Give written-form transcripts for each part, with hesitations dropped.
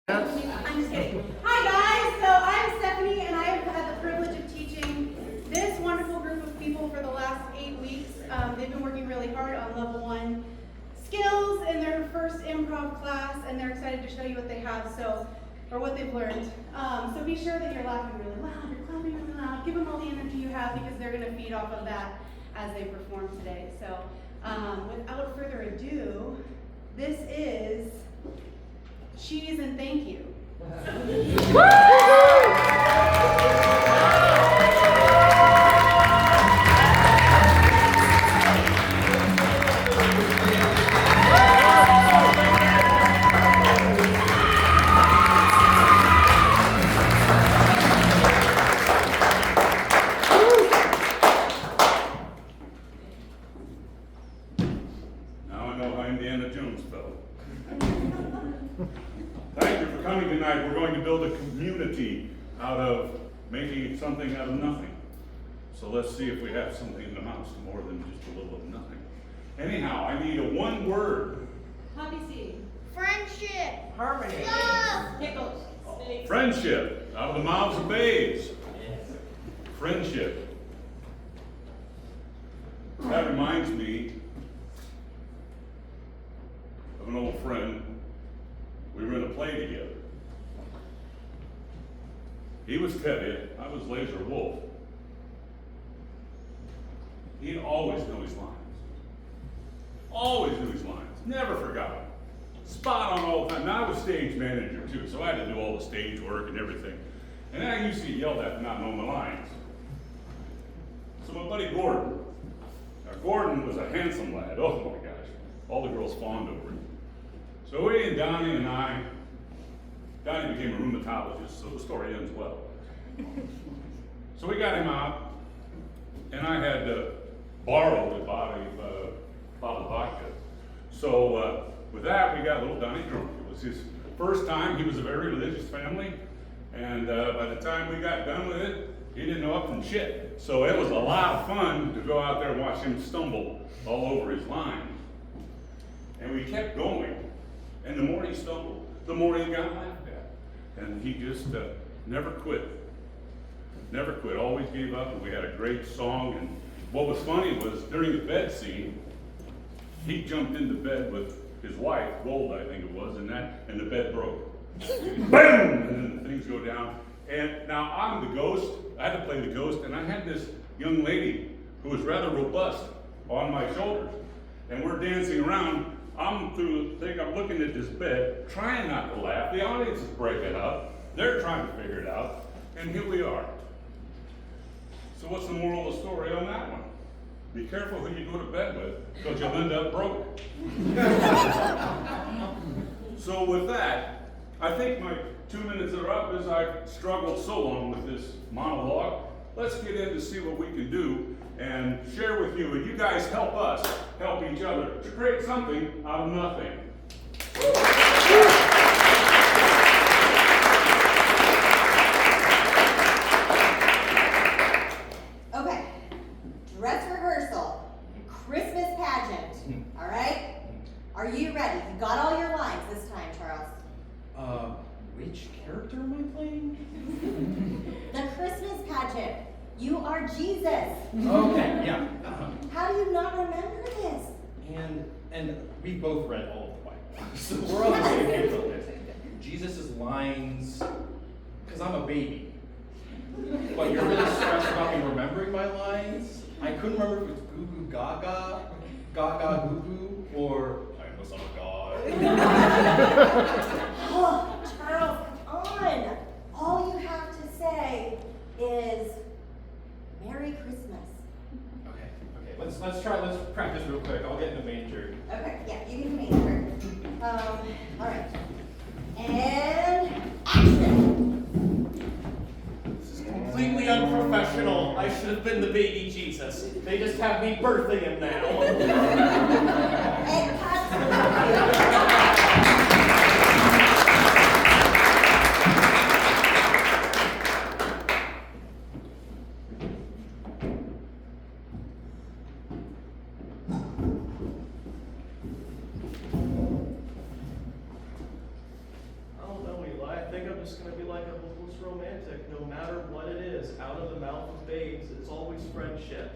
I'm just kidding. Hi guys, so I'm Stephanie and I've had the privilege of teaching this wonderful group of people for the last 8 weeks. They've been working really hard on level 1 skills in their first improv class, and they're excited to show you what they have, or what they've learned. So be sure that you're laughing really loud, you're clapping really loud, give them all the energy you have because they're going to feed off of that as they perform today. So without further ado, this is Cheese and Thank You. Now I know how Indiana Jones felt. Thank you for coming tonight. We're going to build a community out of making something out of nothing. So let's see if we have something that amounts to more than just a little of nothing. Anyhow, I need a one word. Poppy seed. Friendship. Harmony. Love. Pickles. Friendship, out of the mouths of babes. Friendship. That reminds me of an old friend. We were in a play together. He was Teddy, I was Laser Wolf. He'd always know his lines. Always knew his lines, never forgot them. Spot on all the time. Now I was stage manager too, so I had to do all the stage work and everything. And I used to get yelled at for not knowing my lines. So my buddy Gordon, now Gordon was a handsome lad, oh my gosh. All the girls fawned over him. So we and Donnie and I, Donnie became a rheumatologist, so the story ends well. So we got him out, and I had borrowed a bottle of vodka. So with that, we got little Donnie drunk. It was his first time. He was a very religious family, and by the time we got done with it, he didn't know up from shit. So it was a lot of fun to go out there and watch him stumble all over his line. And we kept going. And the more he stumbled, the more he got laughed at. And he just never quit. Never quit, always gave up, and we had a great song. And what was funny was during the bed scene, he jumped into bed with his wife, Gold, I think it was, and the bed broke. Boom! And then the things go down. And now I'm the ghost. I had to play the ghost, and I had this young lady who was rather robust on my shoulders. And we're dancing around. I'm looking at this bed, trying not to laugh. The audience is breaking up. They're trying to figure it out. And here we are. So what's the moral of the story on that one? Be careful who you go to bed with, because you'll end up broke. So with that, I think my 2 minutes are up as I've struggled so long with this monologue. Let's get in to see what we can do and share with you, and you guys help us help each other to create something out of nothing. Okay. Dress rehearsal. Christmas pageant. All right? Are you ready? You got all your lines this time, Charles. Which character am I playing? The Christmas pageant. You are Jesus. Okay, yeah. How do you not remember this? And we both read all of the Bible, so we're on the same page on this. Jesus' lines, because I'm a baby. But you're really stressed about me remembering my lines. I couldn't remember if it was goo goo gaga, gaga goo goo, or I'm the son of God. Oh, Charles, come on. All you have to say is Merry Christmas. Okay. Let's practice real quick. I'll get in the manger. Okay, yeah, you can manger. All right. And action. This is completely unprofessional. I should have been the baby Jesus. They just have me birthing him now. And cut. I'm just gonna be like a hopeless romantic. No matter what it is, out of the mouth of babes, it's always friendship.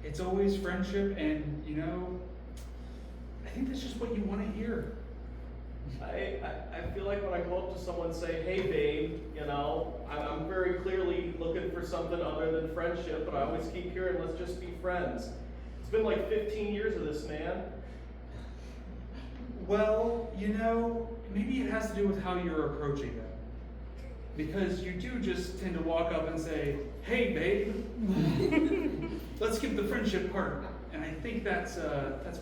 It's always friendship, and you know, I think that's just what you want to hear. I feel like when I go up to someone and say, hey babe, you know, I'm very clearly looking for something other than friendship, but I always keep hearing, let's just be friends. It's been like 15 years of this, man. Well, you know, maybe it has to do with how you're approaching them. Because you do just tend to walk up and say, hey babe, let's skip the friendship part. And I think that's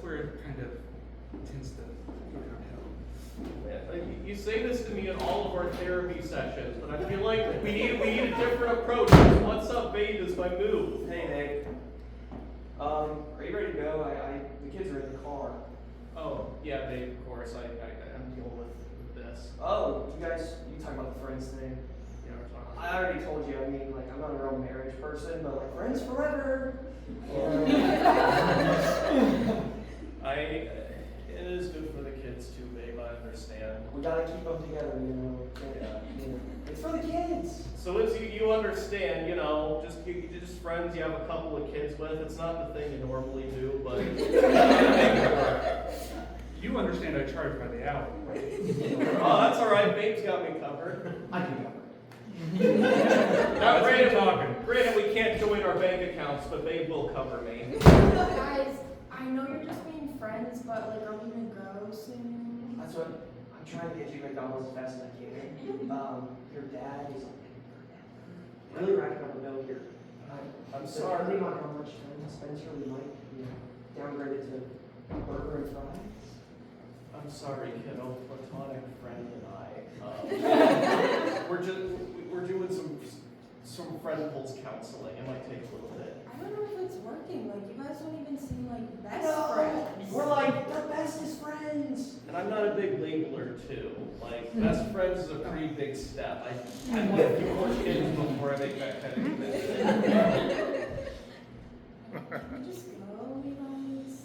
where it kind of tends to go downhill. You say this to me in all of our therapy sessions, but I feel like we need a different approach. What's up, babe, is my move. Hey, Nate. Are you ready to go? The kids are in the car. Oh, yeah, babe, of course. I'm dealing with this. Oh, you talking about the friends thing? Yeah, we're talking. I already told you, I mean, like, I'm not a real marriage person, but like, friends forever. It is good for the kids too, babe, I understand. We gotta keep them together, you know. It's for the kids. So as you understand, you know, you're just friends you have a couple of kids with. It's not the thing you normally do, but You understand I charge by the hour, right? oh, that's all right. Babe's got me covered. I can cover. Now, Let's keep talking. granted, we can't join our bank accounts, but Babe will cover me. Guys, I know you're just being friends, but like, are we gonna go soon? That's what I'm trying to get you McDonald's as fast as I can. Your dad is like really racking up a bill here. I'm So sorry. depending on how much time he spends here, we might, you know, downgrade it to burger and fries. I'm sorry, kiddo. Platonic friend and I. We're doing some friend pulse counseling. It might take a little bit. I don't know if it's working. Like, you guys don't even seem like best No, friends. we're like the bestest friends. And I'm not a big labeler too. Like, best friends is a pretty big step. I want a few more kids before I make that kind of commitment. Can we just go, you guys?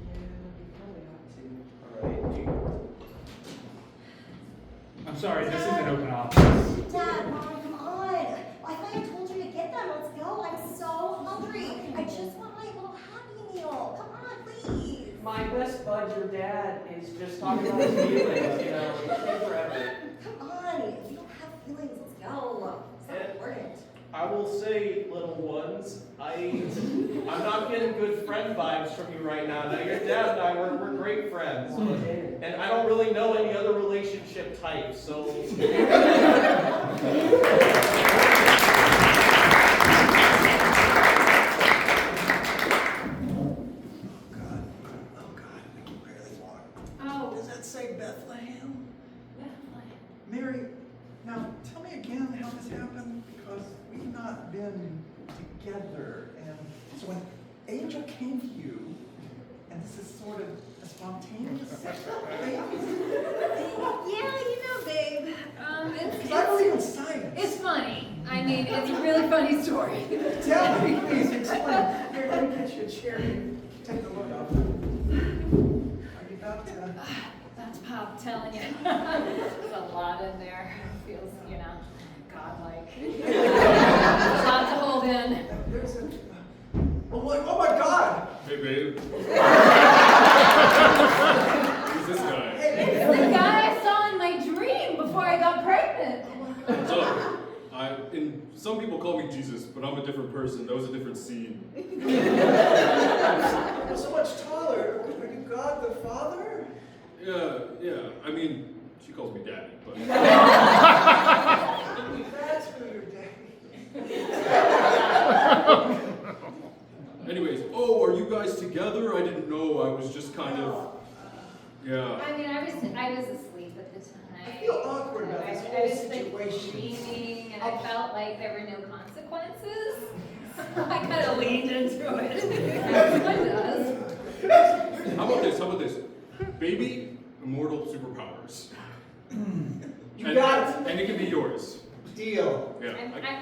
Yeah, we probably have to. Alright, I'm sorry, this is an open office. Dad, Mom, come on. I thought I told you to get them. Let's go. I'm so hungry. I just want my little Happy Meal. Come on, please. My best bud, your dad, is just talking about his feelings, you know. It takes forever. Come on. If you don't have feelings, let's go. It's not important. I will say, little ones, I'm not getting good friend vibes from you right now. Now, your dad and I, we're great friends. And I don't really know any other relationship types, so. Oh, Does that say Bethlehem? Bethlehem. Mary, now tell me again how this happened, because we've not been together. And so when Angel came to you, and this is sort of a spontaneous thing, Yeah, you know, babe. because I believe in science. It's funny. I mean, it's a really funny story. Tell me, please explain. Here, let me get you a chair. Take the look off. Are you about to? That's Pop telling you. There's a lot in there. Feels, you know, godlike. There's a lot to hold in. There's a. Oh my God! Hey, babe. Who's this guy? It's the guy I saw in my dream before I got pregnant. So, some people call me Jesus, but I'm a different person. That was a different scene. You're so much taller. Are you God the Father? Yeah. I mean, she calls me daddy, but. That's who your daddy. Anyways, are you guys together? I didn't know. I was just kind of. Yeah. I mean, I was asleep at the time. I feel awkward about this I whole was like situation. dreaming, and I felt like there were no consequences. I kind of leaned into it. One does. How about this? Baby, immortal superpowers. You got it. And it can be yours. Deal. Yeah.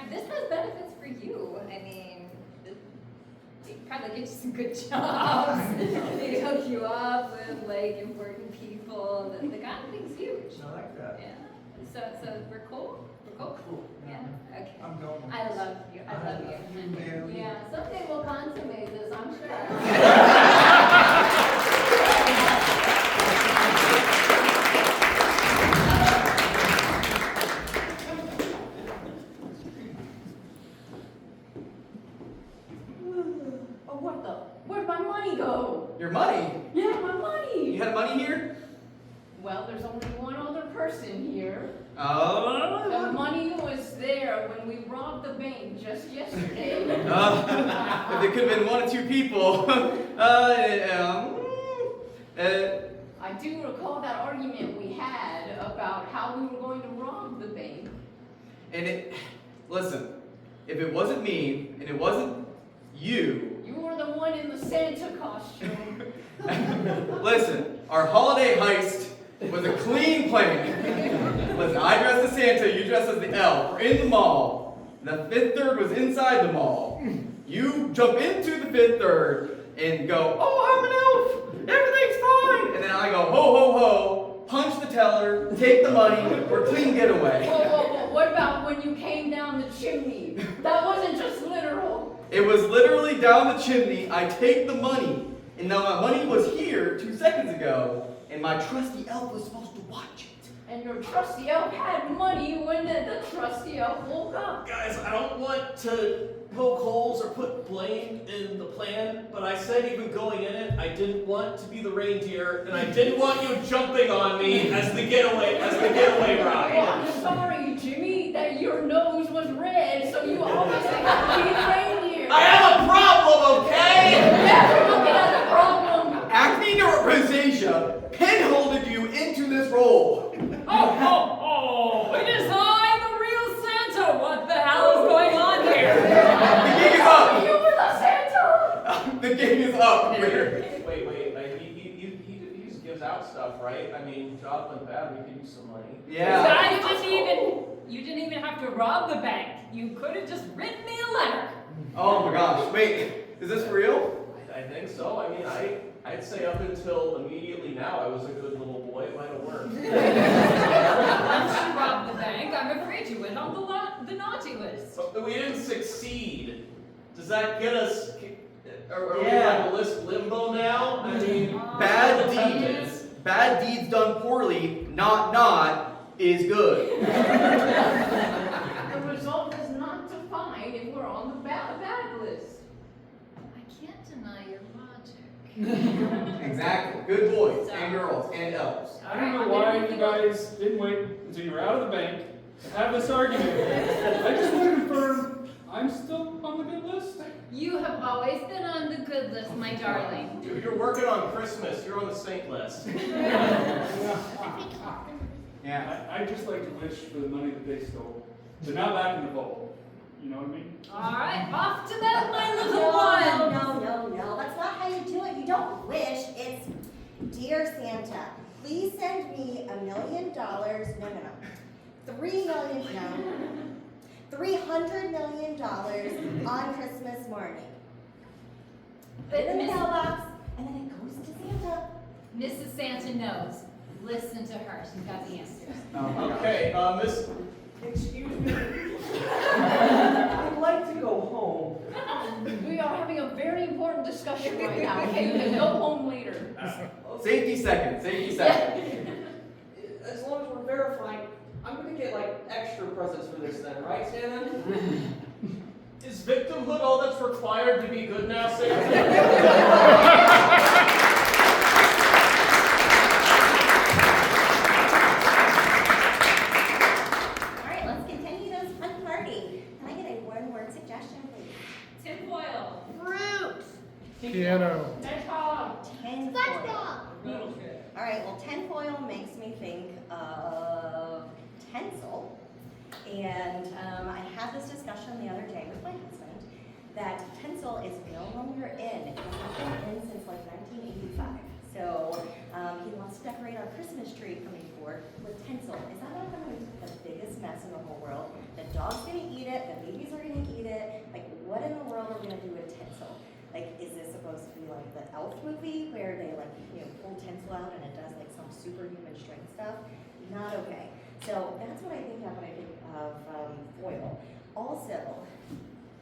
This has benefits for you. I mean, it probably get you some good jobs. Maybe hook you up with like important people. The God thing's huge. No, like that. Yeah. So we're cool? We're cool? Cool. Yeah, okay. I'm going. I love you. I love you. Mary. Yeah, someday we'll consummate this, I'm sure. Oh, what the? Where'd my money go? Your money? Yeah, my money. You had money here? Well, there's only one other person here. Oh. The money was there when we robbed the bank just yesterday. If there could have been one or two people. I do recall that argument we had about how we were going to rob the bank. Listen, if it wasn't me and it wasn't you, You were the one in the Santa costume. listen, our holiday heist was a clean plan. Listen, I dressed as Santa, you dressed as the elf. We're in the mall. The Fifth Third was inside the mall. You jump into the Fifth Third and go, oh, I'm an elf. Everything's fine. And then I go, ho, ho, ho, punch the teller, take the money, we're clean getaway. Whoa. What about when you came down the chimney? That wasn't just literal. It was literally down the chimney, I take the money, and now my money was here 2 seconds ago, and my trusty elf was supposed to watch it. And your trusty elf had money when the trusty elf woke up. Guys, I don't want to poke holes or put blame in the plan, but I said even going in it, I didn't want to be the reindeer, and I didn't want you jumping on me as the getaway Well, ride. I'm sorry, Jimmy, that your nose was red, so you obviously had to be the reindeer. I have a problem, okay? Everybody has a problem. Acting rosacea pinholed you into this role. Oh, it is I, the real Santa. What the hell is going on here? The gig is up. You were the Santa. The gig is up here. Wait, he just gives out stuff, right? I mean, job went bad, we could use some money. Yeah. You didn't even have to rob the bank. You could have just written me a letter. Oh my gosh, wait, is this real? I think so. I mean, I'd say up until immediately now, I was a good little boy. It might have worked. Once you robbed the bank, I'm afraid you went on the naughty list. But we didn't succeed. Does that get us? Are we Yeah. on the list limbo now? I mean, Bad deeds done poorly, not is good. The result is not defined if we're on the bad list. I can't deny your logic. Exactly. Good boys and girls and elves. I don't know why you guys didn't wait until you were out of the bank to have this argument. I just want to confirm I'm still on the good list. You have always been on the good list, my darling. dude, you're working on Christmas. You're on the saint list. Yeah. I'd just like to wish for the money that they stole. They're not back in the vault. You know what I mean? All right, off to that, my little one. No. That's not how you do it. You don't wish. It's, dear Santa, please send me $1 million. No. $300 million on Christmas morning. Put it in the mailbox, and then it goes to Santa. Mrs. Santa knows. Listen to her. She's got the answers. Oh my gosh. Okay, Miss. Excuse me. I'd like to go home. We are having a very important discussion right now. Okay, you can go home later. Safety second. As long as we're verifying, I'm gonna get like extra presents for this then, right, Santa? Is victimhood all that's required to be good now, Santa? Piano. All right, well, tinfoil makes me think of tinsel. And I had this discussion the other day with my husband that tinsel is no longer in. It hasn't been in since like 1985. So he wants to decorate our Christmas tree coming forward with tinsel. Is that not going to be the biggest mess in the whole world? The dog's going to eat it, the babies are going to eat it. Like, what in the world are we going to do with tinsel? Like, is this supposed to be like the Elf movie where they like, pull tinsel out and it does like some superhuman strength stuff? Not okay. So that's what I think of when I think of foil. Also,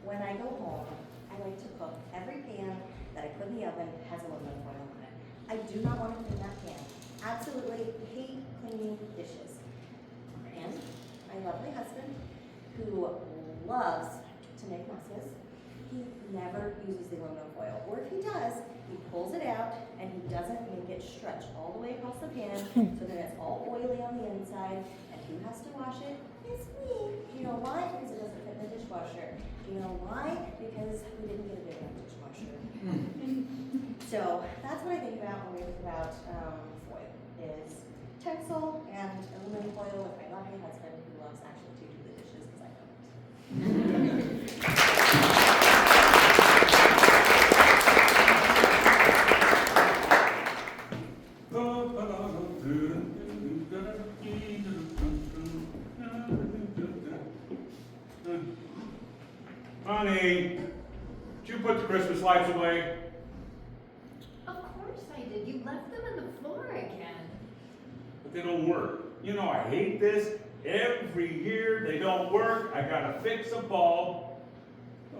when I go home, I like to cook. Every pan that I put in the oven has aluminum foil on it. I do not want to clean that pan. Absolutely hate cleaning dishes. And my lovely husband, who loves to make messes, he never uses the aluminum foil. Or if he does, he pulls it out and he doesn't make it stretch all the way across the pan so that it's all oily on the inside. And who has to wash it? It's me. Do you know why? Because it doesn't fit in the dishwasher. Do you know why? Because we didn't get a big enough dishwasher. So that's what I think about when we think about foil, is Texel and aluminum foil with my lovely husband who loves actually to do the dishes because I Honey, did you put the Christmas lights away? Of course I did. You left them on the floor again. But they don't work. You know, I hate this. Every year they don't work. I gotta fix a bulb. Oh,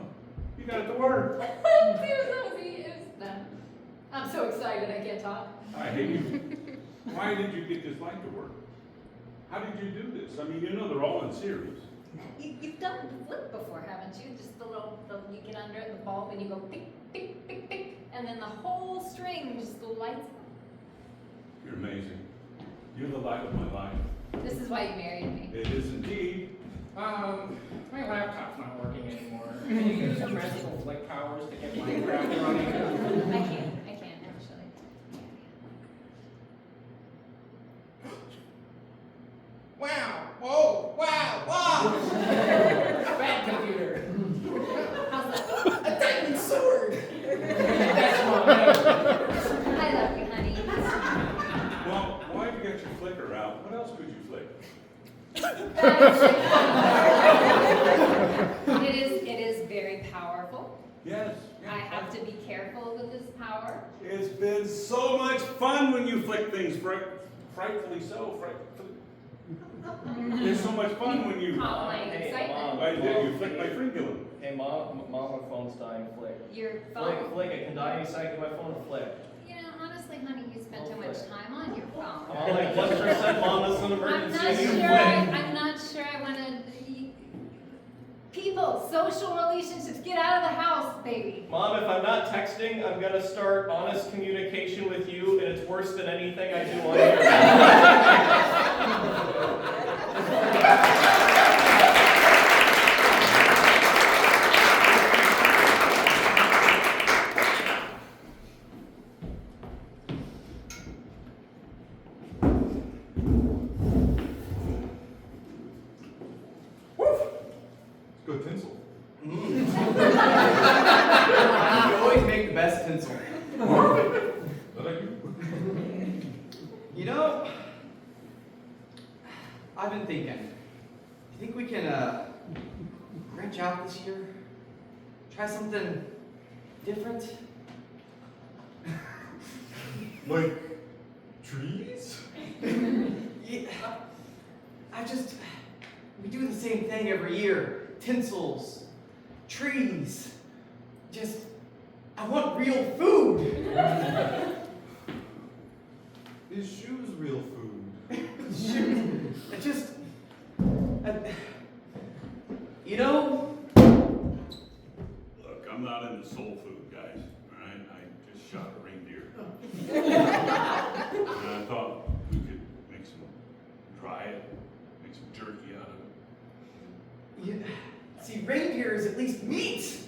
you got it to work. I'm so excited I can't talk. I hate you. Why did you get this light to work? How did you do this? I mean, you know they're all in series. You've done the flip before, haven't you? Just you get under it, the bulb, and you go pick, pick, pick, pick, and then the whole string just lights up. You're amazing. You're the light of my life. This is why you married me. It is indeed. My laptop's not working anymore. Can you use some residual flick powers to get Minecraft running? I can't actually. Wow! Whoa! Wow! Wow! Bad computer. How's that? A diamond sword. That's wrong. I love you, honey. Well, why have you got your flicker out? What else could you flick? It is very powerful. Yes. I have to be careful with this power. It's been so much fun when you flick things, frightfully so. It's so much fun when you. Calm my Hey, excitement. Mom. I did. You flick my fringulum. Hey, Mom, my phone's dying. Flick. Your Flick, phone. flick. It can die any second. My phone will flick. You know, honestly, honey, you spend too much time on your phone. I'm like 1%, Mom. This is an I'm emergency. not I need a sure. flick. I'm not sure I want to. People, social relationships, get out of the house, baby. Mom, if I'm not texting, I'm gonna start honest communication with you, and it's worse than anything I do on here. Good tinsel. You always make the best tinsel. You know, I've been thinking. You think we can branch out this year? Try something different? Like trees? Yeah. We do the same thing every year. Tinsels, trees. I want real food. Is shoes real food? Shoes. You know, Look, I'm not into soul food, guys. All right, I just shot a reindeer, and I thought we could make some dry it, make some jerky out of it. see, reindeer is at least meat.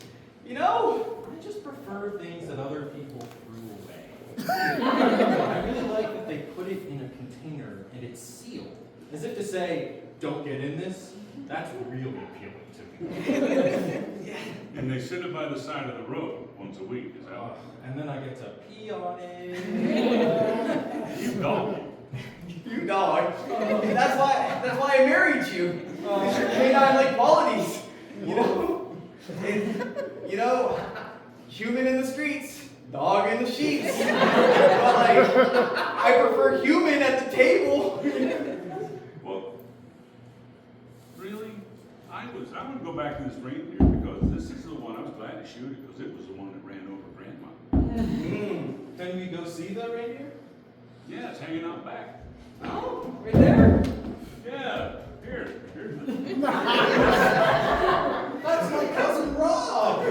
You know? I just prefer things that other people threw away. I really like that they put it in a container and it's sealed. As if to say, don't get in this. That's really appealing to me. And they sit it by the side of the road once a week. Is that? And then I get to pee on it. You dog. You dog. That's why I married you. It's your canine-like qualities. You know, human in the streets, dog in the sheets. But I prefer human at the table. Well, back to this reindeer because this is the one I was glad to shoot it because it was the one that ran over Grandma. Can we go see the reindeer? Yeah, it's hanging out back. Oh, right there. Yeah, here. That's my cousin Rob.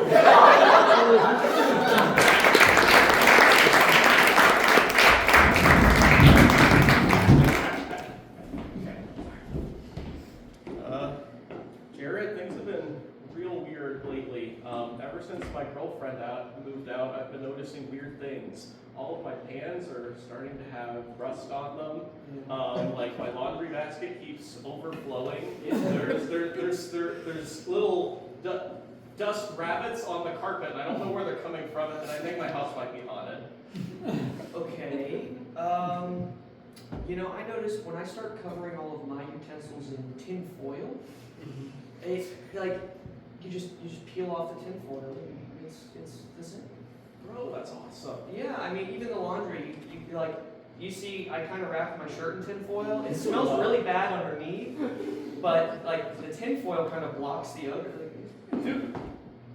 Jared, things have been real weird lately. Ever since my girlfriend moved out, I've been noticing weird things. All of my pans are starting to have rust on them. Like my laundry basket keeps overflowing. There's little dust rabbits on the carpet, and I don't know where they're coming from, and I think my house might be haunted. Okay. I noticed when I start covering all of my utensils in tin foil, it's like you just peel off the tin foil. It's the same. Bro, that's awesome. Yeah, I mean even the laundry, you see, I kind of wrap my shirt in tin foil. It smells really bad underneath, but like the tin foil kind of blocks the odor. Dude,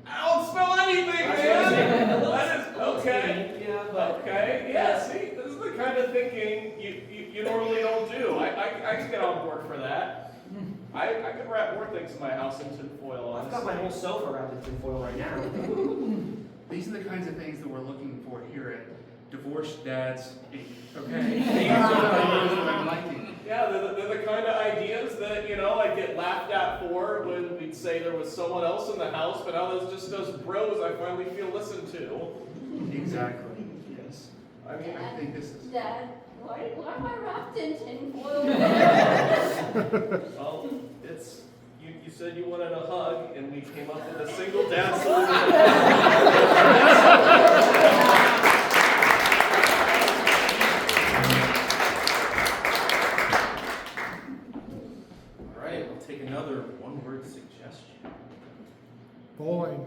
I don't smell anything, man. That is okay. Yeah, but okay. Yeah. See, this is the kind of thinking you normally don't do. I can get on board for that. I could wrap more things in my house in tin foil. I've got my whole sofa wrapped in tin foil right now. These are the kinds of things that we're looking for here at Divorced Dads Inc. Okay? I'm liking. Yeah, they're the kind of ideas that, I get laughed at for when we'd say there was someone else in the house, but now there's just us bros I finally feel listened to. Exactly. Yes. I mean, I think this is. Dad, why am I wrapped in tin foil? well, it's, you said you wanted a hug, and we came up with a single dad solution. Take another one-word suggestion. Bowling.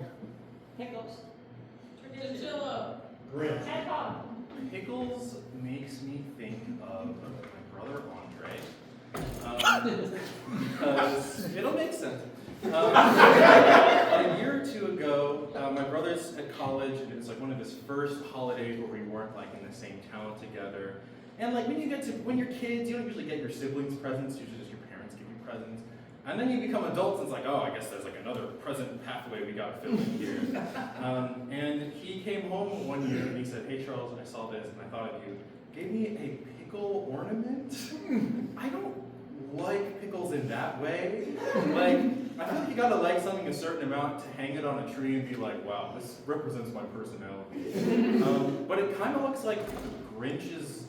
Pickles. Tortilla. Grit. Pickles makes me think of my brother Andre. Because it'll make sense. A year or two ago, my brother's at college, and it was like one of his first holidays where we weren't like in the same town together. And like when you're kids, you don't usually get your siblings presents. Usually just your parents give you presents. And then you become adults, and it's like, oh, I guess there's like another present pathway we gotta fill in here. And he came home one year and he said, hey Charles, I saw this and I thought of you. Gave me a pickle ornament. I don't like pickles in that way. Like, I feel like you gotta like something a certain amount to hang it on a tree and be like, wow, this represents my personality. But it kind of looks like Grinch's.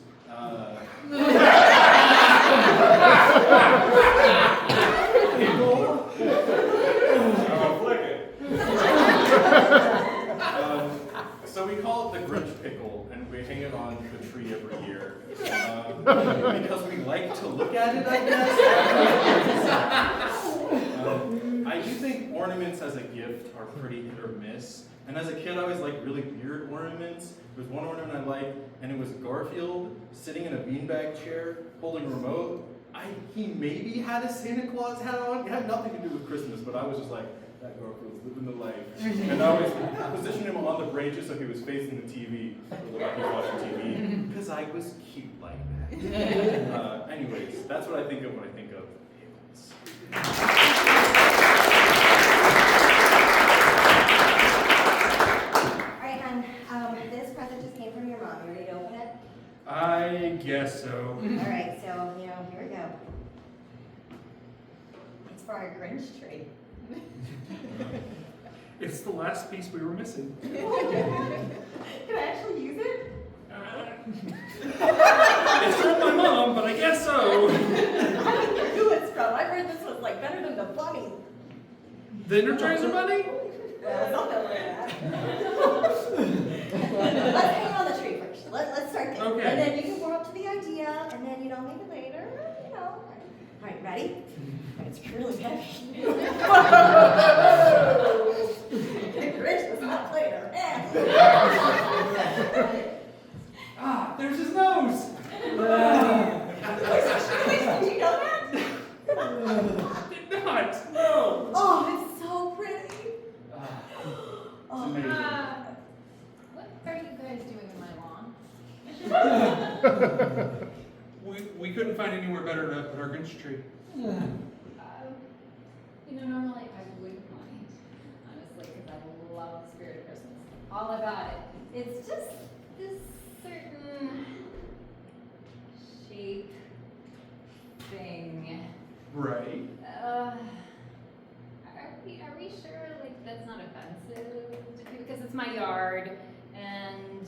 So we call it the Grinch pickle, and we hang it on the tree every year. Because we like to look at it, I guess. I do think ornaments as a gift are pretty hit or miss. And as a kid, I always liked really weird ornaments. There was one ornament I liked, and it was Garfield sitting in a beanbag chair, holding a remote. He maybe had a Santa Claus hat on. It had nothing to do with Christmas, but I was just like, that Garfield's living the life. And I always positioned him on the branches so he was facing the TV, like he was watching TV, because I was cute like that. Anyways, that's what I think of when I think of pickles. Alright, hon, this present just came from your mom. You ready to open it? I guess so. Alright, so, here we go. It's for our Grinch tree. It's the last piece we were missing. Can I actually use it? It's from my mom, but I guess so. I don't care who it's from. I heard this was like better than the bunny. The Energizer Bunny? Well, something like that. Let's hang on the tree first. Let's start there. Okay. And then you can warm up to the idea, and then, maybe later, Alright, ready? It's really heavy. The Grinch does not play around. There's his nose! Did you know that? Did not, no. Oh, it's so anywhere better to put our Grinch tree? Normally I wouldn't mind, honestly, because I love the spirit of Christmas. All about it. It's just this certain shape thing. Right. Are we sure, like, that's not offensive to people? Because it's my yard, and,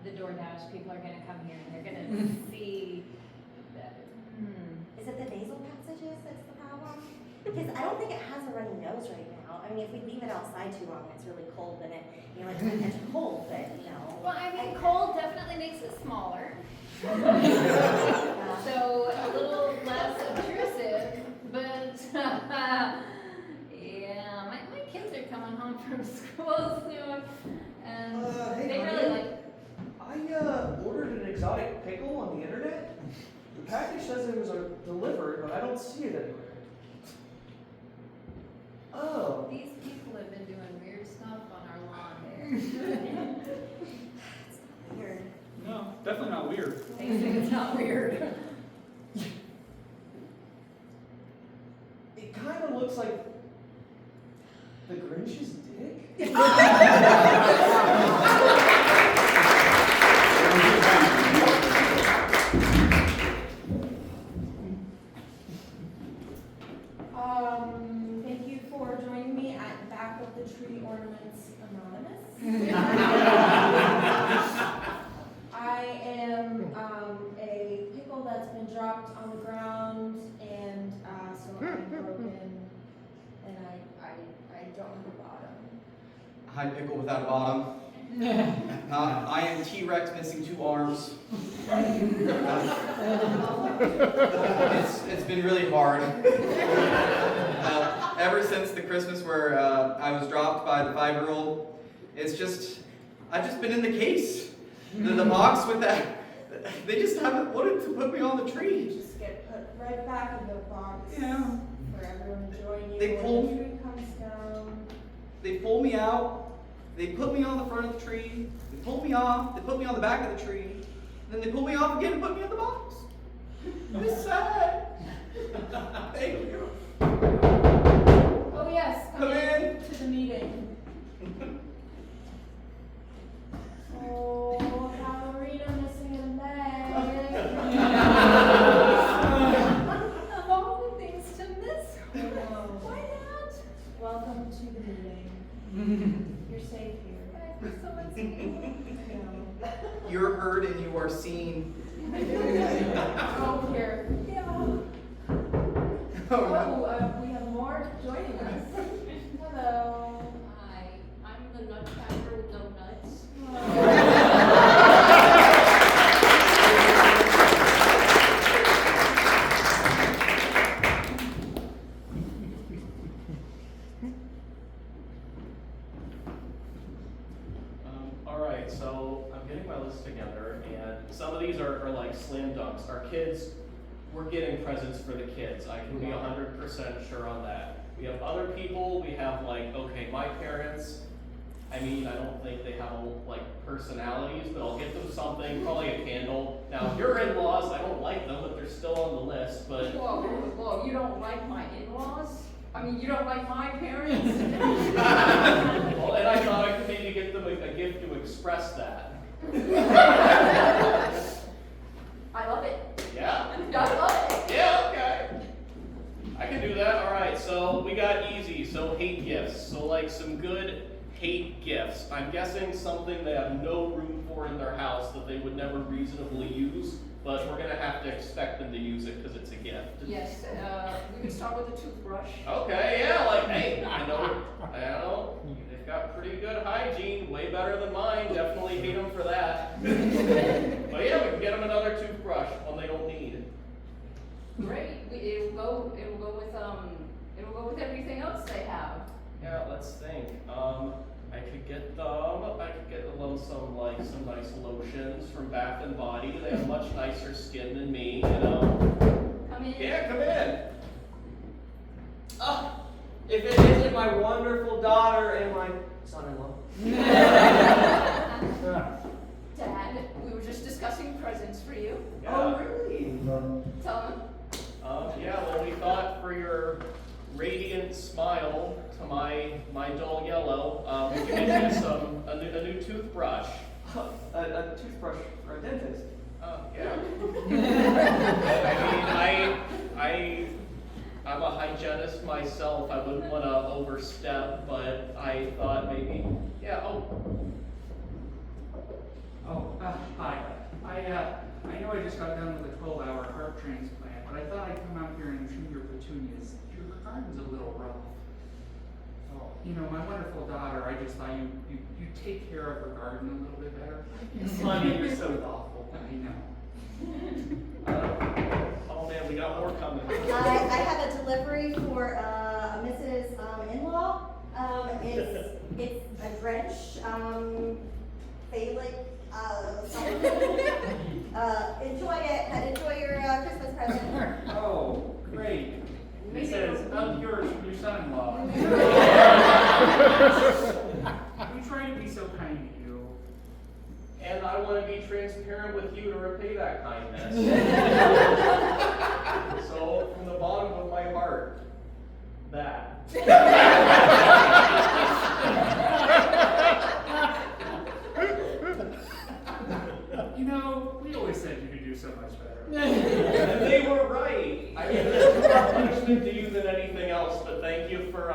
the DoorDash people are gonna come here, and they're gonna see that, Is it the nasal passages that's the problem? Because I don't think it has a runny nose right now. I mean, if we leave it outside too long, it's really cold, then it's gonna catch a cold, but, Well, I mean, cold definitely makes it smaller. So a little less obtrusive, but yeah, my kids are coming home from school soon, and Hey, they honey, really like. I ordered an exotic pickle on the internet. The package says it was delivered, but I don't see it anywhere. Oh. These people have been doing weird stuff on our lawn there. it's not weird. No, definitely not weird. They think it's not weird. It kind of looks like the Grinch's dick. Thank you for joining me at Back of the Tree Ornaments Anonymous. I am a pickle that's been dropped on the ground, and so I'm broken, and I don't have a bottom. Hi, pickle without a bottom. I am T-Rex missing 2 arms. It's been really hard. Ever since the Christmas where I was dropped by the 5-year-old, I've just been in the case. The box with that, they just haven't wanted to put me on the tree. Just get put right back in the box. Yeah. For everyone to join you They when pulled- the tree comes down. They pull me out, they put me on the front of the tree, they pull me off, they put me on the back of the tree, then they pull me off again and put me in the box. It's sad. Thank you. Oh yes, Come in. to the meeting. Oh, ballerina missing a leg. Of all the things to miss, why not? Welcome to the meeting. You're safe here. For someone's sake. You're heard and you are seen. Oh, here. Yeah. Oh, We have more joining us. Hello. Hi, I'm the nutcracker with no nuts. Alright, so I'm getting my list together, and some of these are like slam dunks. Our kids, we're getting presents for the kids. I can be 100% sure on that. We have other people, we have like, okay, my parents, I mean, I don't think they have like personalities, but I'll get them something, probably a candle. Now, your in-laws, I don't like them, but they're still on the list, but Whoa, you don't like my in-laws? I mean, you don't like my parents? well, and I thought I could maybe get them a gift to express that. I love it. Yeah? I love it. Yeah, okay. I can do that. All right, so we got easy. So hate gifts. So like some good hate gifts. I'm guessing something they have no room for in their house that they would never reasonably use, but we're gonna have to expect them to use it because it's a gift. Yes, we can start with a toothbrush. Okay, yeah, like, hey, I know, they've got pretty good hygiene, way better than mine, definitely hate them for that. But yeah, we can get them another toothbrush, one they don't need. Great. It'll go with everything else they have. Yeah, let's think. I could get them some nice lotions from Bath and Body. They have much nicer skin than me, you know. Come in. Yeah, come in. Oh, if it isn't my wonderful daughter and my son-in-law. Dad, we were just discussing presents for you. Yeah. Oh, really? Yeah, well, we thought for your radiant smile to my dull yellow, we can get you a new toothbrush. A toothbrush for a dentist. Yeah. I'm a hygienist myself. I wouldn't want to overstep, but I thought maybe, yeah. Hi. I know I just got done with a 12-hour heart transplant, but I thought I'd come out here and trim your petunias. Your garden's a little rough. Oh, you know, my wonderful daughter, I just thought you take care of her garden a little bit better. Honey, you're so thoughtful. I know. Oh man, we got more coming. I have a delivery for a Mrs. In-law. It's a drench, phallic, something. Enjoy it and enjoy your Christmas present. Oh, great. Mrs. Of your son-in-law. We try to be so kind to you. And I want to be transparent with you to repay that kindness. So, from the bottom of my heart, that. You know, we always said you could do so much better. And they were right. I mean, there's more punishment to you than anything else, but thank you for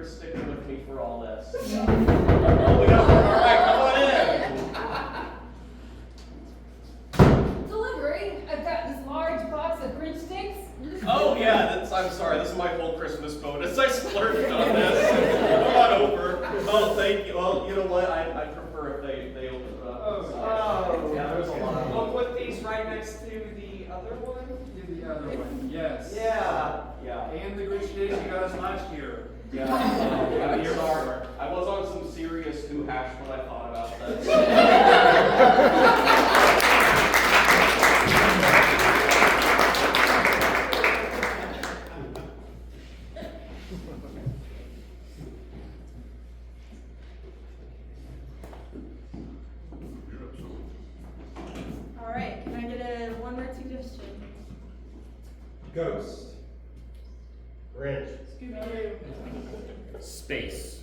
sticking with me for all this. Oh, we got more. All right, come on in. Delivery. I've got this large box of Grinch sticks. Oh yeah, I'm sorry. This is my whole Christmas bonus. I splurged on this. Come on over. Oh, thank you. Well, you know what? I prefer if they open it up. Oh, yeah. There's a lot. We'll put these right next to the other one. The other one, yes. Yeah. And the Grinch dish you got us last year. Yeah. I'm sorry. I was on some serious new hash when I thought about this. All right, can I get a one-word suggestion? Ghost. Grinch. Space.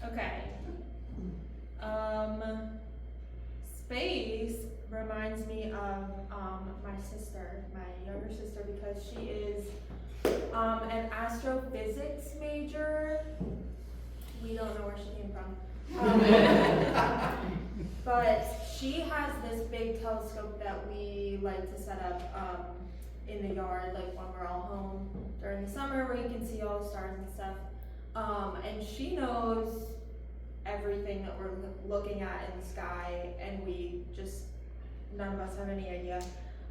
Okay. Space reminds me of my sister, my younger sister, because she is an astrophysics major. We don't know where she came from. But she has this big telescope that we like to set up in the yard, like when we're all home during the summer, where you can see all the stars and stuff. And she knows everything that we're looking at in the sky, and none of us have any idea.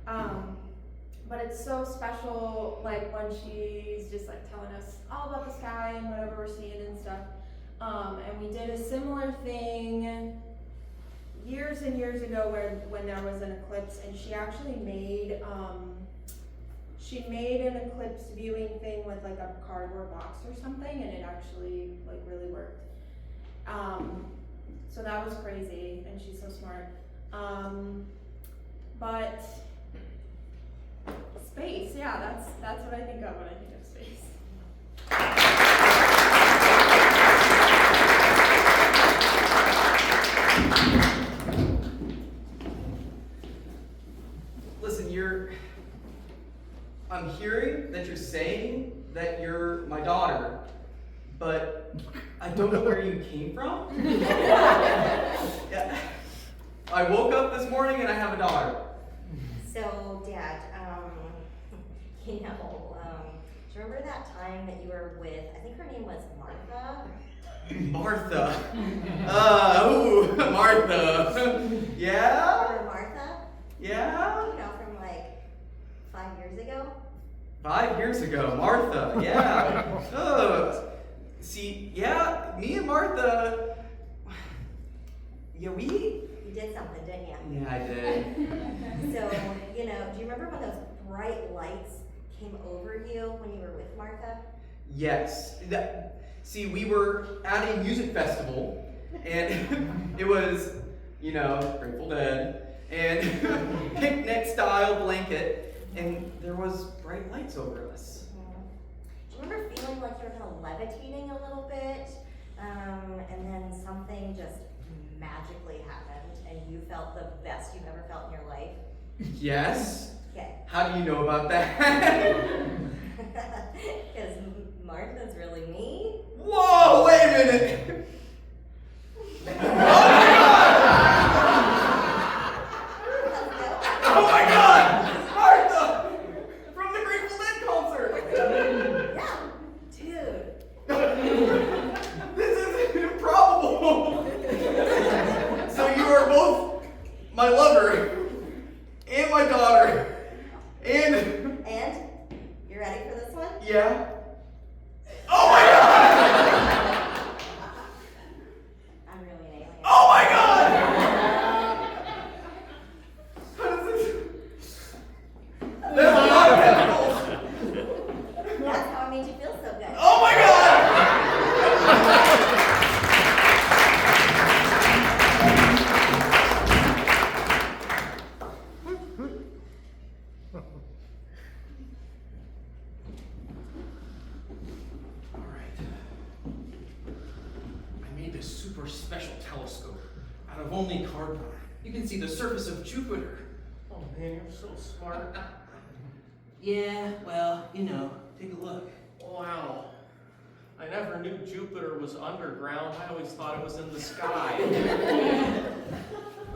But it's so special, like when she's just like telling us all about the sky and whatever we're seeing and stuff. And we did a similar thing years and years ago when there was an eclipse, and she actually made an eclipse viewing thing with like a cardboard box or something, and it actually like really worked. So that was crazy, and she's so smart. But space, yeah, that's what I think of when I think of space. Listen, I'm hearing that you're saying that you're my daughter, but I don't know where you came from. Yeah. I woke up this morning and I have a daughter. So, Dad, do you remember that time that you were with, I think her name was Martha? Martha. Martha. Yeah? Remember Martha? Yeah? You know, from like 5 years ago? 5 years ago, Martha, yeah. See, yeah, me and Martha, yeah, You did something, didn't you? Yeah, I did. So, do you remember when those bright lights came over you when you were with Martha? Yes. See, we were at a music festival, and it was, Grateful Dead, and picnic style blanket, and there was bright lights over us. Do you remember feeling like you were kind of levitating a little bit, and then something just magically happened, and you felt the best you've ever felt in your life? Yes? Okay. How do you know about that? Because Martha's really me. Whoa, wait a minute! Oh my God! Martha! From the Grateful Dead concert! Yeah, dude. This is improbable! So you are both my lover, and my daughter, and... And? You ready for this one? Yeah? Oh my God! I'm really an alien. Oh my God! How does this... There's a lot of tentacles! That's how I made you feel so good. Oh my God! Alright. I made this super special telescope out of only cardboard. You can see the surface of Jupiter. Oh man, you're so smart. Yeah, well, take a look. Wow. I never knew Jupiter was underground. I always thought it was in the sky.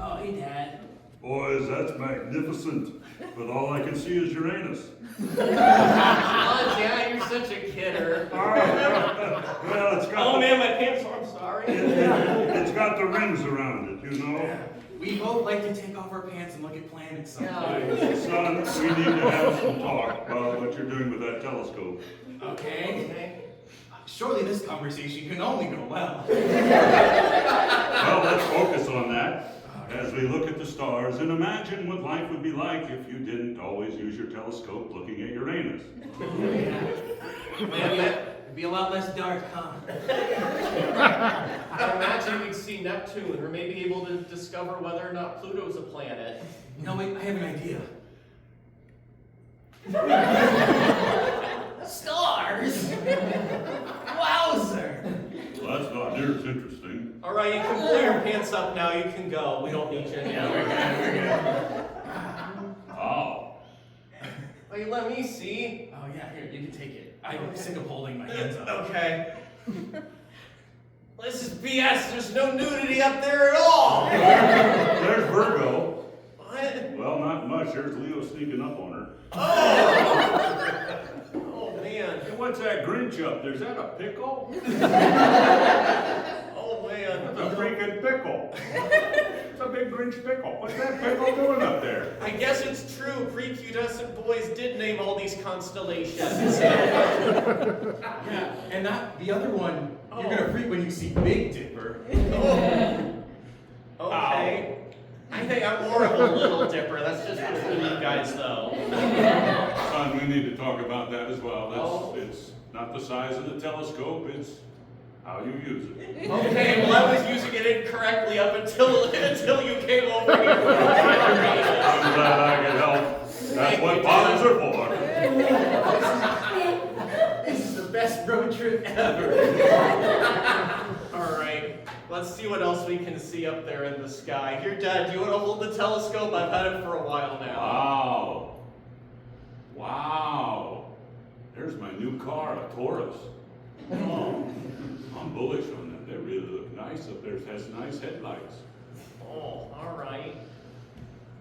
Oh, hey, Dad. Boys, that's magnificent. But all I can see is Uranus. Oh, Dad, you're such a kidder. Well, it's got Oh man, my pants are, I'm sorry. it's got the rings around it, you know. We both like to take off our pants and look at planets sometimes. Son, we need to have some talk about what you're doing with that telescope. Okay. Surely this conversation can only go well. Well, let's focus on that as we look at the stars and imagine what life would be like if you didn't always use your telescope looking at Uranus. Maybe it'd be a lot less dark, huh? I imagine we'd see Neptune, or maybe able to discover whether or not Pluto's a planet. No, wait, I have an idea. Stars! Wowzer! Well, that's not near as interesting. All right, you can pull your pants up now. You can go. We don't need you anymore. Wow. Oh, you let me see. Oh, yeah, here, you can take it. I'm sick of holding my hands up. Okay. This is BS. There's no nudity up there at all. There's Virgo. What? Well, not much. There's Leo sneaking up on her. Oh, man. Hey, what's that Grinch up there? Is that a pickle? Oh, man. That's a freaking pickle. It's a big Grinch pickle. What's that pickle doing up there? I guess it's true. Prepubescent boys did name all these constellations. Yeah, and not the other one. Oh. You're gonna freak when you see Big Dipper. Okay. I think I'm more of a little dipper. That's just between you guys, though. Son, we need to talk about that as well. Oh. It's not the size of the telescope, it's how you use it. Okay, well, I was using it incorrectly up until you came over here. I'm glad I could help. That's what fathers are for. This is the best road trip ever. All right, let's see what else we can see up there in the sky. Here, Dad, do you want to hold the telescope? I've had it for a while now. Wow. Wow. There's my new car, a Taurus. Oh, I'm bullish on them. They really look nice up there. It has nice headlights. Oh, all right.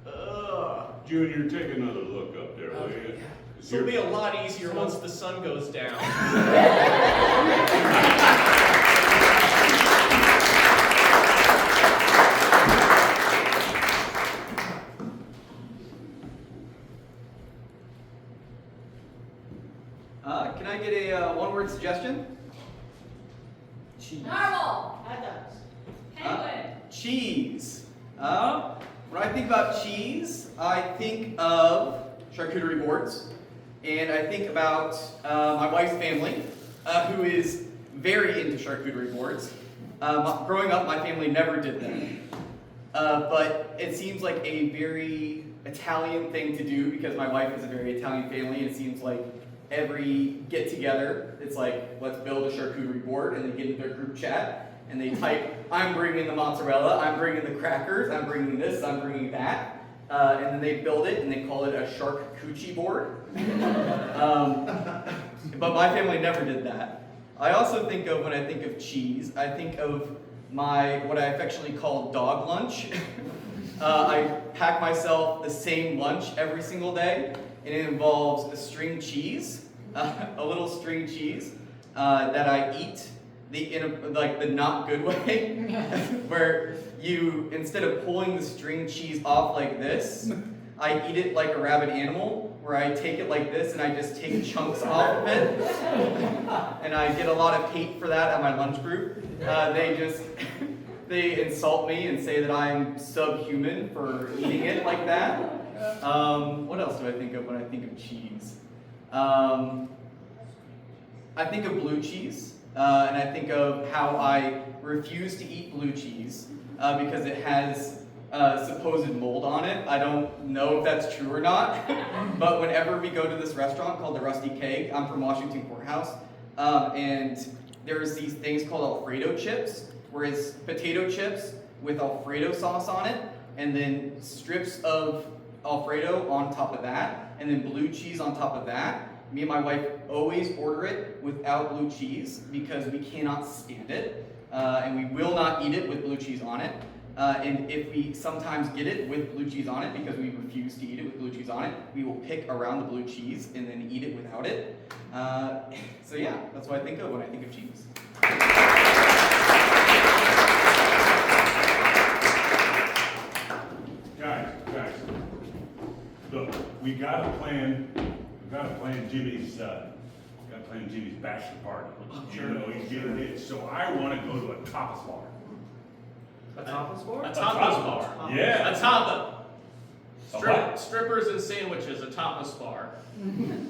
Ugh. Junior, take another look up there, will you? This will be a lot easier once the sun goes down. Can I get a one-word suggestion? Normal. Penguin. Cheese. When I think about cheese, I think of charcuterie boards, and I think about my wife's family, who is very into charcuterie boards. Growing up, my family never did them. but it seems like a very Italian thing to do because my wife is a very Italian family. It seems like every get together, it's like, let's build a charcuterie board, and they get into their group chat and they type, I'm bringing the mozzarella, I'm bringing the crackers, I'm bringing this, I'm bringing that. And then they build it and they call it a charcuterie board. But my family never did that. I also think of, when I think of cheese, I think of what I affectionately call dog lunch. I pack myself the same lunch every single day, and it involves a string cheese, a little string cheese that I eat in the not good way, where you, instead of pulling the string cheese off like this, I eat it like a rabid animal, where I take it like this and I just take chunks off of it. And I get a lot of hate for that at my lunch group. They insult me and say that I'm subhuman for eating it like that. What else do I think of when I think of cheese? I think of blue cheese, and I think of how I refuse to eat blue cheese because it has supposed mold on it. I don't know if that's true or not, but whenever we go to this restaurant called the Rusty Keg, I'm from Washington Courthouse, and there's these things called Alfredo chips, where it's potato chips with Alfredo sauce on it, and then strips of Alfredo on top of that, and then blue cheese on top of that. Me and my wife always order it without blue cheese because we cannot stand it, and we will not eat it with blue cheese on it. And if we sometimes get it with blue cheese on it because we refuse to eat it with blue cheese on it, we will pick around the blue cheese and then eat it without it. So yeah, that's what I think of when I think of cheese. Guys, look, we gotta plan Jimmy's bachelor party. You know, he's getting it, so I wanna go to a tapas bar. A tapas bar? A tapas bar. Yeah. A tapa. A what? Strippers and sandwiches, a tapas bar.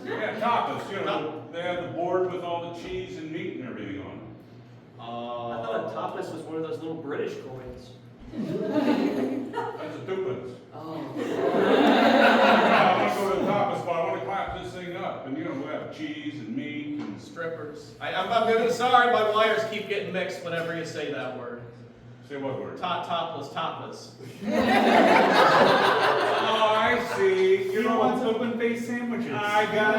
Yeah, tapas, you know, they have the board with all the cheese and meat and everything on it. I thought a tapas was one of those little British coins. That's a tuppence. Oh. I want to go to the tapas bar, I want to clap this thing up, and you know, we have cheese and meat and Strippers. I'm sorry, my wires keep getting mixed whenever you say that word. Say what word? Topless. Oh, I see. He wants open-faced sandwiches. I got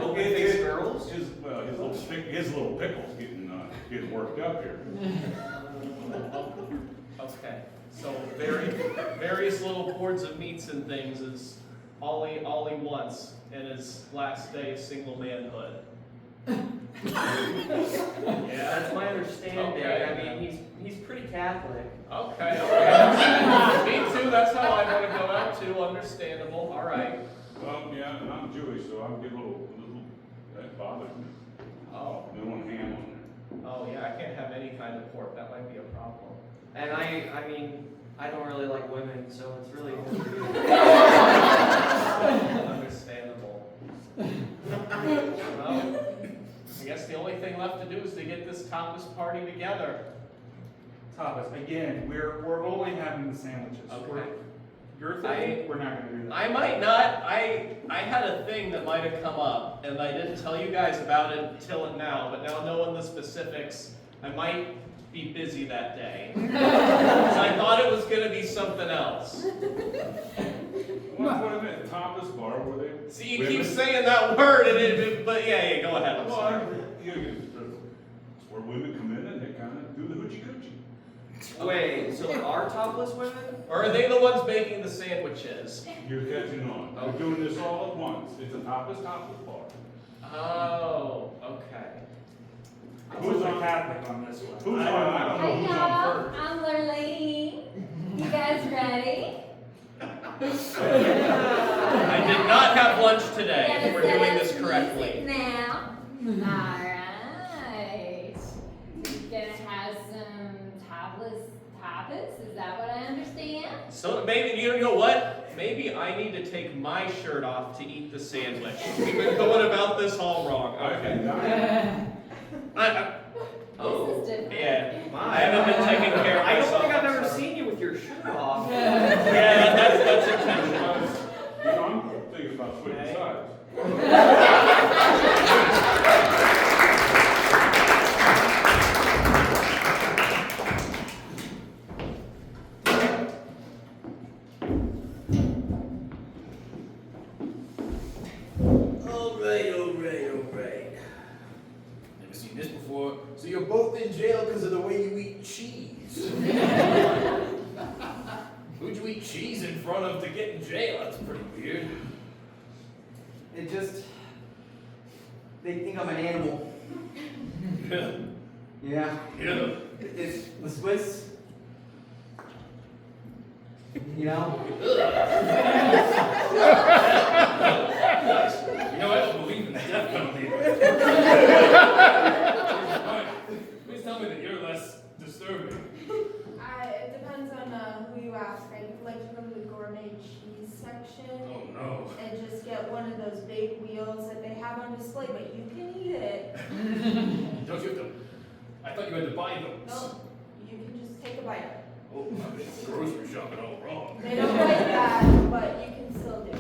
it. Open-faced girls? His little pickle's getting worked up here. Okay, so various little boards of meats and things is all he wants in his last day of single manhood. Yeah, that's my understanding. Okay. I mean, he's pretty Catholic. Okay. Me too, that's how I want to go out too, understandable, all right. Well, yeah, and I'm Jewish, so I'm getting a little, that bothers me. Oh. They want ham on there. Oh yeah, I can't have any kind of pork, that might be a problem. And I mean, I don't really like women, so it's really good for you. Understandable. Well, I guess the only thing left to do is to get this tapas party together. Tapas, again, we're only having the sandwiches. Okay. Your thing, we're not gonna do that. I might not. I had a thing that might have come up, and I didn't tell you guys about it until now, but now knowing the specifics, I might be busy that day. So I thought it was going to be something else. What a minute, tapas bar, were they? See, you keep saying that word, but yeah, go ahead. I'm Well, sorry. it's where women come in and they kind of do the hoochie coochie. Wait, so there are topless women? Or are they the ones making the sandwiches? You're catching on. We're doing this all at once. It's a tapas bar. Oh, okay. Who's a Catholic on this one? Who's on? I don't know Hey who's on y'all, first. I'm Lurleen. You guys ready? I did not have lunch today. Yeah, We're doing this music correctly. now. Alright. We're gonna have some tapas, is that what I understand? So maybe, you know what? Maybe I need to take my shirt off to eat the sandwich. We've been going about this all wrong. Okay. This is different. Yeah. I haven't been taking care of I don't myself. think I've ever seen you with your shirt Aw. Yeah, that's intentional. You know, I'm thinking about switching Okay. sides. Alright. Never seen this before. So you're both in jail because of the way you eat cheese. Who'd you eat cheese in front of to get in jail? That's pretty weird. It just, they think I'm an animal. Yeah. Yeah. Yeah. It's the Swiss. You know? You know, I don't believe in the death penalty. Please tell me that you're less disturbing. It depends on who you ask. I like to go to the gourmet cheese section Oh no. and just get one of those big wheels that they have on display, but you can eat it. Don't you have to? I thought you had to buy those. No, you can just take a bite. Oh, I've been grocery shopping all wrong. They don't like that, but you can still do it.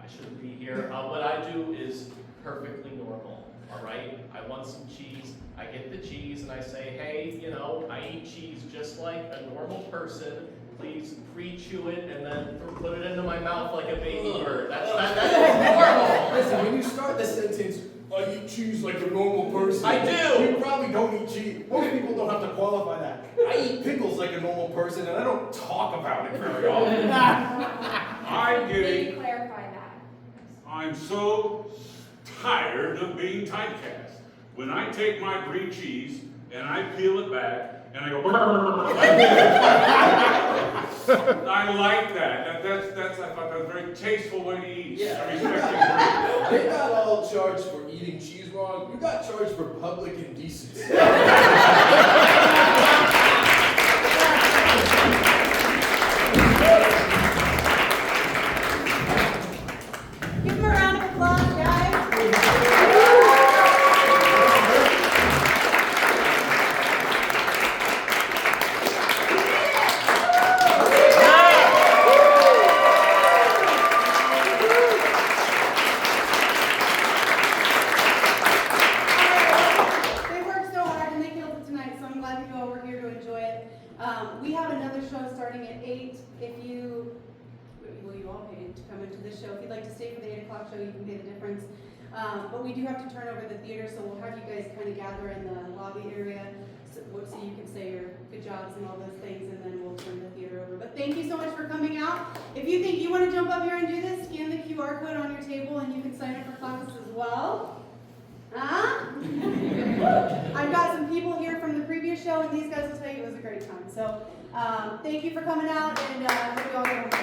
I shouldn't be here. What I do is perfectly normal, all right? I want some cheese. I get the cheese and I say, hey, you know, I eat cheese just like a normal person. Please pre-chew it and then put it into my mouth like a baby bird. That's normal. Listen, when you start the sentence, I eat cheese like a normal person. I do. You probably don't eat cheese. Most people don't have to qualify that. I eat pickles like a normal person, and I don't talk about it very often. I get Maybe it. clarify that. I'm so tired of being typecast. When I take my green cheese and I peel it back and I go, I like that. That's I thought that was a very tasteful way to eat. Yeah. I respect the They got all charged for eating cheese wrong. You got charged for public indecency. Give them a round of applause, guys. They worked so hard and they killed it tonight, so I'm glad you all were here to enjoy it. We have another show starting at 8. If you, well, you all paid to come into this show. If you'd like to stay for the 8 o'clock show, you can pay the difference. But we do have to turn over the theater, so we'll have you guys kind of gather in the lobby area so you can say your good jobs and all those things, and then we'll turn the theater over. But thank you so much for coming out. If you think you want to jump up here and do this, scan the QR code on your table and you can sign up for classes as well. Huh? I've got some people here from the previous show, and these guys will tell you it was a great time. So thank you for coming out, and hope you all get home.